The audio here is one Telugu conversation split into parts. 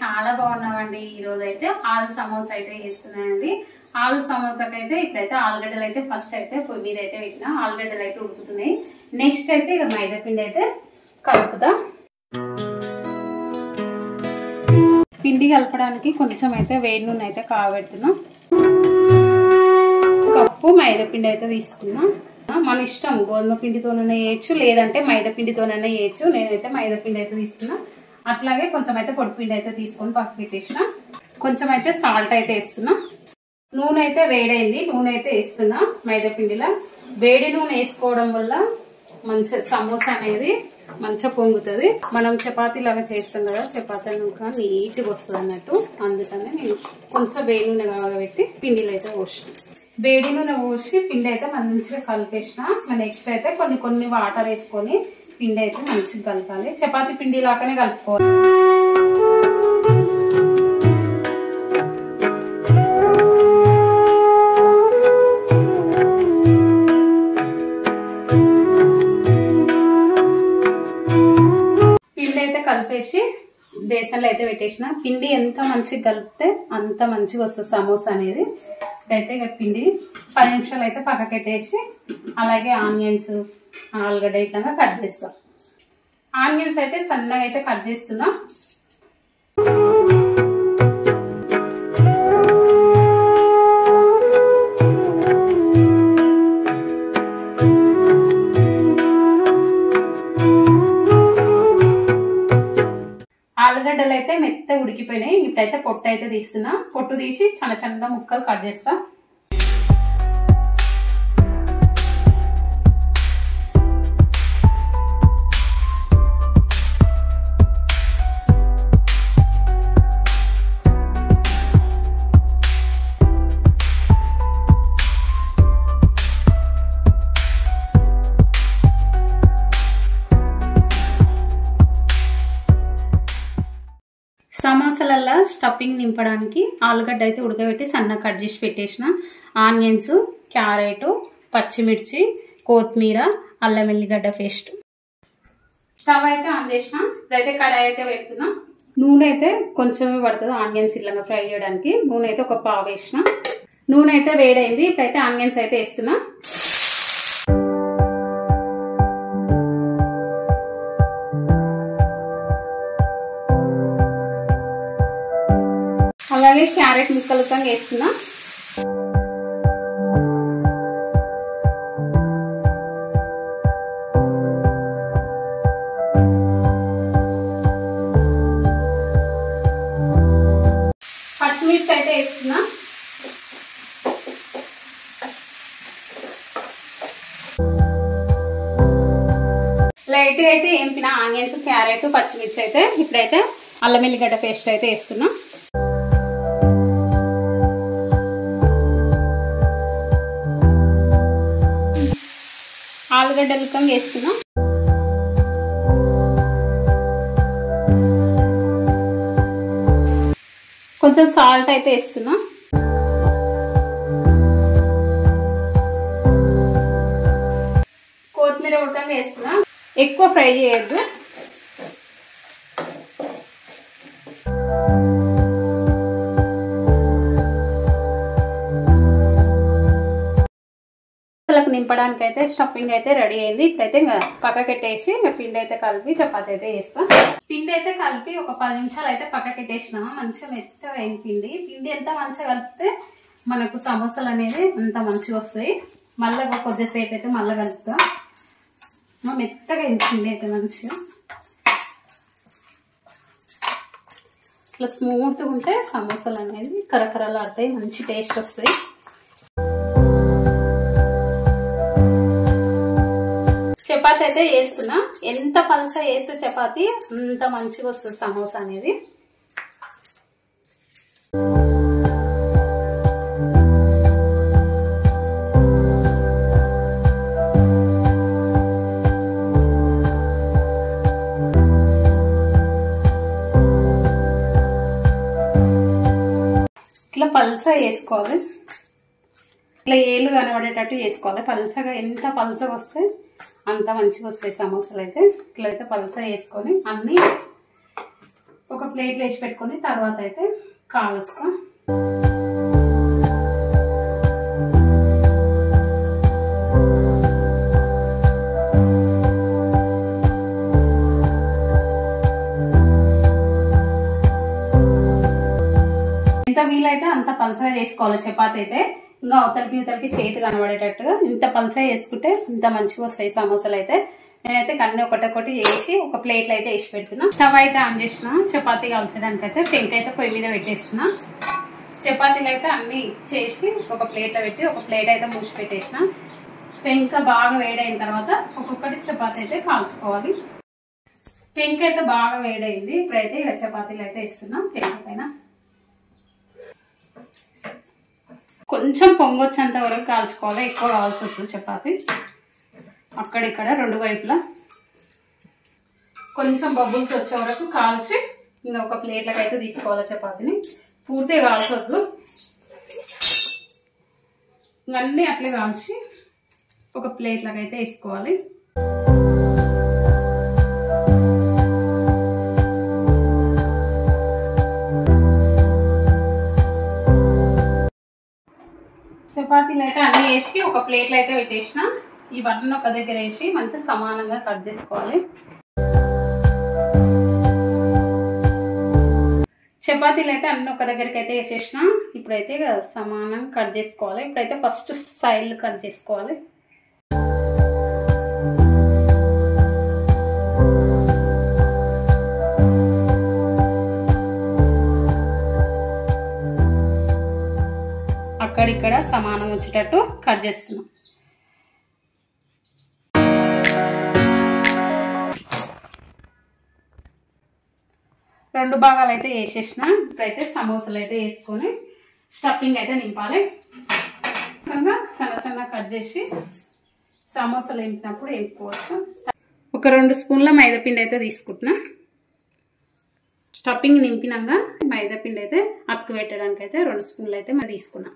చాలా బాగున్నామండి. ఈ రోజు అయితే ఆలు సమోసా అయితే చేస్తున్నానండి. ఆలు సమోసాకి అయితే ఇప్పుడైతే ఆలుగడ్డలు అయితే ఫస్ట్ అయితే పొయ్యి మీద అయితే పెట్టినా. ఆలుగడ్డలు అయితే ఉడుకుతున్నాయి. నెక్స్ట్ అయితే ఇక మైదా పిండి అయితే కలుపుతా. పిండి కలపడానికి కొంచెం అయితే వేడి నూనె అయితే కాగబెడుతున్నా. కప్పు మైదా పిండి అయితే తీసుకున్నా. మన ఇష్టం, గోధుమ పిండితోనైనా వేయచ్చు, లేదంటే మైదా పిండితోనైనా వేయచ్చు. నేనైతే మైదా పిండి అయితే తీసుకున్నా. అట్లాగే కొంచెం అయితే పొడి పిండి అయితే తీసుకొని పక్కన పెట్టేసిన. కొంచెం అయితే సాల్ట్ అయితే వేస్తున్నా. నూనె అయితే వేడైంది, నూనె అయితే వేస్తున్నా. మైదా పిండిలో వేడి నూనె వేసుకోవడం వల్ల మంచి సమోసా అనేది మంచిగా పొంగుతుంది. మనం చపాతీ లాగా చేస్తాం కదా, చపాతీ ఇంకా నీట్గా వస్తుంది అన్నట్టు. అందుకని నేను కొంచెం వేడి నూనె కాగబెట్టి పిండిలో అయితే పోసిన. వేడి నూనె పోసి పిండి అయితే మంచిగా కలిపేసిన. నెక్స్ట్ అయితే కొన్ని వాటర్ వేసుకొని పిండి అయితే మంచిగా కలపాలి. చపాతీ పిండి లాగానే కలుపుకోవాలి. పిండి అయితే కలిపేసి బేసన్లో అయితే పెట్టేసిన. పిండి ఎంత మంచిగా కలిపితే అంత మంచిగా వస్తుంది సమోసా అనేది. అయితే ఇక పిండి 10 నిమిషాలు అయితే పక్కకెట్టేసి అలాగే ఆనియన్స్, ఆలుగడ్డ ఇట్లా కట్ చేస్తాం. ఆనియన్స్ అయితే సన్నగా అయితే కట్ చేస్తున్నా. ఆలుగడ్డలు అయితే మెత్తగా ఉడికిపోయినాయి. ఇప్పుడైతే పొట్టు అయితే తీస్తున్నా. పొట్టు తీసి చిన్న చిన్న ముక్కలు కట్ చేస్తా. సమోసాలలో స్టఫింగ్ నింపడానికి ఆలుగడ్డ అయితే ఉడకబెట్టి సన్నగా కట్ చేసి పెట్టేసిన. ఆనియన్స్, క్యారెట్, పచ్చిమిర్చి, కొత్తిమీర, అల్లం వెల్లిగడ్డ పేస్ట్. స్టవ్ అయితే ఆన్ చేసిన. ఇప్పుడైతే కడాయి అయితే పెడుతున్నా. నూనె అయితే కొంచెమే పడుతుంది ఆనియన్స్ ఇలాగా ఫ్రై చేయడానికి. నూనె అయితే ఒక పావు వేసిన. నూనె అయితే వేడైంది. ఇప్పుడైతే ఆనియన్స్ అయితే వేస్తున్నా. అలాగే క్యారెట్ ముక్కలు వేస్తున్నా. పచ్చిమిర్చి అయితే వేస్తున్నా. లైట్ గా అయితే ఏంపిన ఆనియన్స్, క్యారెట్, పచ్చిమిర్చి అయితే ఇప్పుడైతే అల్లం వెల్లిగడ్డ పేస్ట్ అయితే వేస్తున్నా. ఆలుగడ్డలు వేస్తున్నా. కొంచెం సాల్ట్ అయితే వేస్తున్నా. కొత్తిమీర ఉడకంగా వేస్తున్నా. ఎక్కువ ఫ్రై చేయొద్దు. నింపడానికి అయితే స్టఫింగ్ అయితే రెడీ అయింది. ఇప్పుడైతే ఇంకా పక్కకెట్టేసి పిండి అయితే కలిపి చపాతి అయితే చేస్తాం. పిండి అయితే కలిపి ఒక 10 నిమిషాలు అయితే పక్కకెట్టేసినా. మంచిగా మెత్తగా అయింది పిండి. పిండి ఎంత మంచిగా కలిపితే మనకు సమోసాలు అనేది అంత మంచిగా వస్తాయి. మళ్ళీ కొద్దిసేపు అయితే మళ్ళీ కలుపుతాం. మెత్తగా అయింది పిండి అయితే మంచిగా. ఇట్లా స్మూత్గా ఉంటే సమోసాలు అనేది కరకరలాడతాయి, మంచి టేస్ట్ వస్తాయి. చపాతి అయితే వేస్తున్నా. ఎంత పలస వేస్తే చపాతి అంత మంచిగా వస్తుంది సమోసా అనేది. ఇట్లా పలస వేసుకోవాలి. ఇట్లా ఏళ్ళు కనబడేటట్టు చేసుకోవాలి. పలసగా ఎంత పలసగా వస్తే అంత మంచిగా వస్తాయి సమోసాలు అయితే. ఇట్లయితే పలస వేసుకొని అన్ని ఒక ప్లేట్లో వేసి పెట్టుకొని తర్వాత అయితే కాలుస్తా. ఎంత వీలైతే అంత పలసగా చేసుకోవాలి చపాతీ అయితే. ఇంకా అవతలకి చేతి కనబడేటట్టుగా ఇంత పలసగా చేసుకుంటే ఇంత మంచిగా వస్తాయి సమోసాలు అయితే. నేనైతే అన్ని ఒకటొకటి వేసి ఒక ప్లేట్లో అయితే వేసి పెడుతున్నా. స్టవ్ అయితే ఆన్ చేసిన చపాతీ కాల్చడానికి అయితే పెంక అయితే పొయ్యి మీద పెట్టేస్తున్నా. చపాతీలు అయితే అన్ని చేసి ఒక ప్లేట్లో పెట్టి ఒక ప్లేట్ అయితే మూసి పెట్టేసిన. పెంక బాగా వేడైన తర్వాత ఒక్కొక్కటి చపాతీ అయితే కాల్చుకోవాలి. పెంక అయితే బాగా వేడైంది. ఇప్పుడైతే ఇక చపాతీలు అయితే ఇస్తున్నా పెంక పైన. కొంచెం పొంగొచ్చేంత వరకు కాల్చుకోవాలి, ఎక్కువ కాల్చొద్దు చపాతీ. అక్కడిక్కడ రెండు వైపులా కొంచెం బబుల్స్ వచ్చే వరకు కాల్చి ఇంకా ఒక ప్లేట్లకు అయితే తీసుకోవాలి చపాతీని. పూర్తిగా కాల్చొద్దు, అన్నీ అట్లే కాల్చి ఒక ప్లేట్లకు అయితే వేసుకోవాలి. చపాతీలు అయితే అన్నీ వేసి ఒక ప్లేట్లో అయితే పెట్టేసిన. ఇవన్నీ ఒక దగ్గర వేసి మంచిగా సమానంగా కట్ చేసుకోవాలి. చపాతీలు అయితే అన్ని ఒక దగ్గరికి అయితే వేసేసిన. ఇప్పుడైతే సమానంగా కట్ చేసుకోవాలి. ఇప్పుడైతే ఫస్ట్ సైడ్లు కట్ చేసుకోవాలి. అక్కడిక్కడ సమానం వచ్చేటట్టు కట్ చేస్తున్నాం. రెండు భాగాలు అయితే వేసేసిన. ఇప్పుడైతే సమోసాలు అయితే వేసుకొని స్టఫింగ్ అయితే నింపాలి. సన్న సన్న కట్ చేసి సమోసాలు నింపినప్పుడు వేపుకోవచ్చు. ఒక 2 స్పూన్ల మైదాపిండి అయితే తీసుకుంటున్నా. స్టఫింగ్ నింపినాక మైదాపిండి అయితే అతుకు పెట్టడానికి అయితే 2 స్పూన్లు అయితే మరి తీసుకున్నా.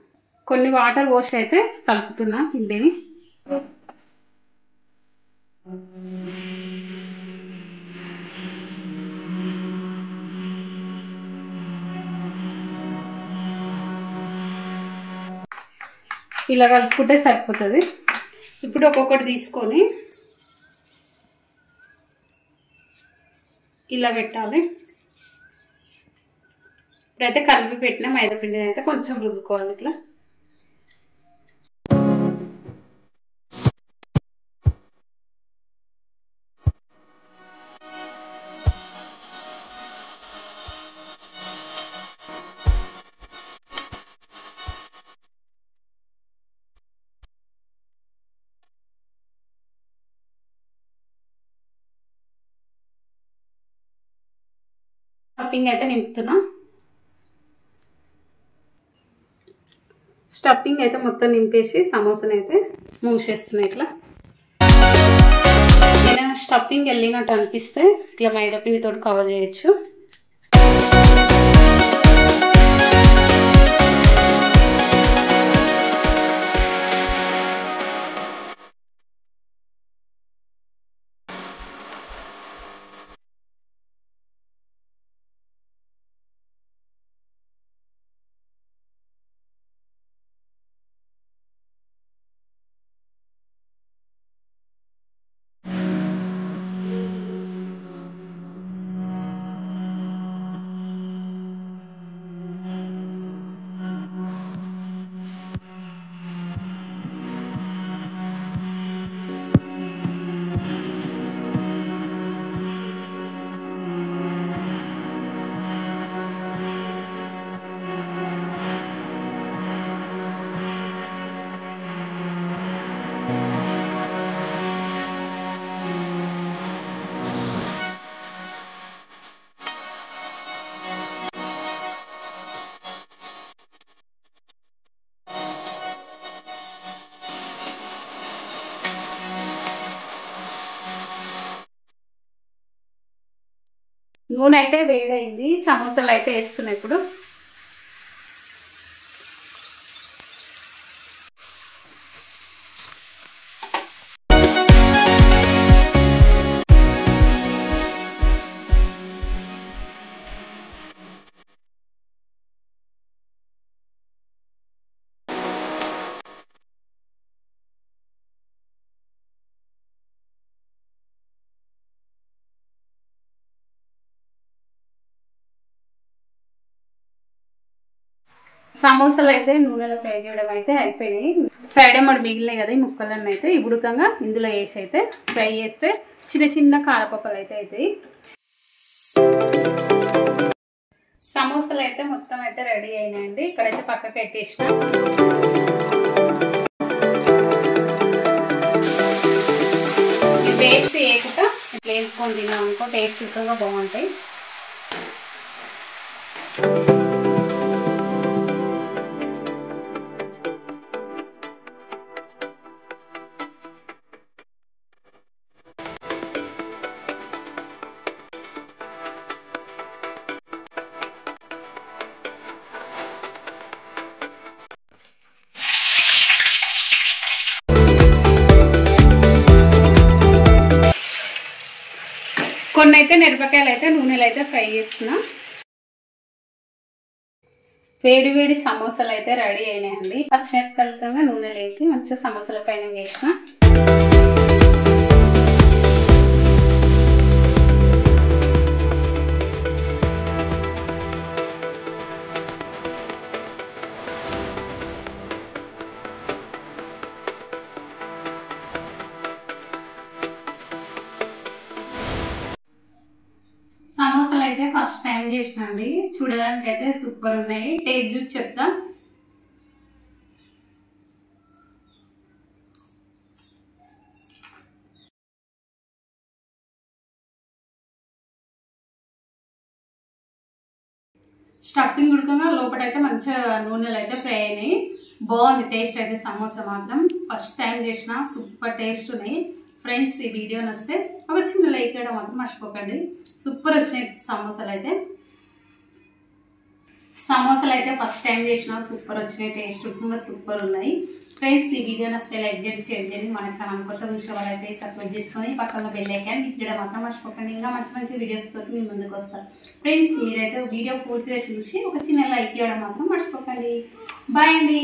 కొన్ని వాటర్ పోసి అయితే కలుపుతున్నా పిండిని. ఇలా కలుపుకుంటే సరిపోతుంది. ఇప్పుడు ఒక్కొక్కటి తీసుకొని ఇలా పెట్టాలి. ఇప్పుడైతే కలిపి పెట్టిన మైదాపిండిని అయితే కొంచెం రుద్దుకోవాలి ఇట్లా. స్టఫింగ్ అయితే నింపుతున్నా. స్టఫింగ్ అయితే మొత్తం నింపేసి సమోసాని అయితే మూసేస్తున్నా ఇట్లా. నేను స్టఫింగ్ వెళ్ళినట్టు అనిపిస్తే ఇట్లా మైదాపిండితో కవర్ చేయొచ్చు. నూనె అయితే వేడైంది. సమోసాలు అయితే వేస్తున్నాయి ఇప్పుడు. సమోసాలు అయితే నూనెలో ఫ్రై చేయడం అయితే అయిపోయినాయి. ఫ్రైడే మరి మిగిలినాయి కదా ఈ ముక్కలన్నీ అయితే ఈ ఉడకంగా ఇందులో వేసి అయితే ఫ్రై చేస్తే చిన్న చిన్న కారపప్పలు అయితే అవుతాయి. సమోసాలు అయితే మొత్తం అయితే రెడీ అయినాయండి. ఇక్కడైతే పక్కకి పెట్టేసిన టేస్ట్ వేయకుండా ఇట్లా వేసుకొని తిన్నాం అనుకో టేస్ట్ ఎక్కువగా బాగుంటాయి. కొన్ని అయితే మిరపకాయలు అయితే నూనెలో అయితే ఫ్రై చేస్తున్నా. వేడి వేడి సమోసాలు అయితే రెడీ అయినాయండి. పచ్చిమిరపకాయలతో నూనెలో వేసి మంచిగా సమోసాల పైన వేసిన సమోసాలు అయితే ఫస్ట్ టైం చేసినండి. చూడడానికి అయితే సూపర్ ఉన్నాయి. టేస్ట్ చూసి చెప్తా. స్టఫింగ్ ఉడకంగా లోపలైతే మంచిగా నూనెలు అయితే ఫ్రై అయినాయి. బాగుంది టేస్ట్ అయితే. సమోసా మాత్రం ఫస్ట్ టైం చేసిన సూపర్ టేస్ట్ ఉన్నాయి. ఫ్రెండ్స్ ఈ వీడియో నచ్చితే ఒక చిన్న లైక్ చేయడం మాత్రం మర్చిపోకండి. సూపర్ వచ్చినాయి సమోసాలు అయితే. సమోసాలు అయితే ఫస్ట్ టైం చేసిన సూపర్ వచ్చినాయి. టేస్ట్ ఉడకంగా సూపర్ ఉన్నాయి. ఫ్రెండ్స్ ఈ వీడియో నచ్చితే లైక్ చేయండి, షేర్ చేయండి. మన ఛానల్ కొత్త విషయాలు అయితే సబ్స్క్రైబ్ చేసుకొని పక్కన బెల్ ఐకాన్ క్లిక్ చేయడం మాత్రం మర్చిపోకండి. ఇంకా మంచి మంచి వీడియోస్ తోటి మీ ముందుకు వస్తారు. ఫ్రెండ్స్ మీరైతే వీడియో పూర్తిగా చూసి ఒక చిన్న లైక్ చేయడం మాత్రం మర్చిపోకండి. బాయ్ అండి.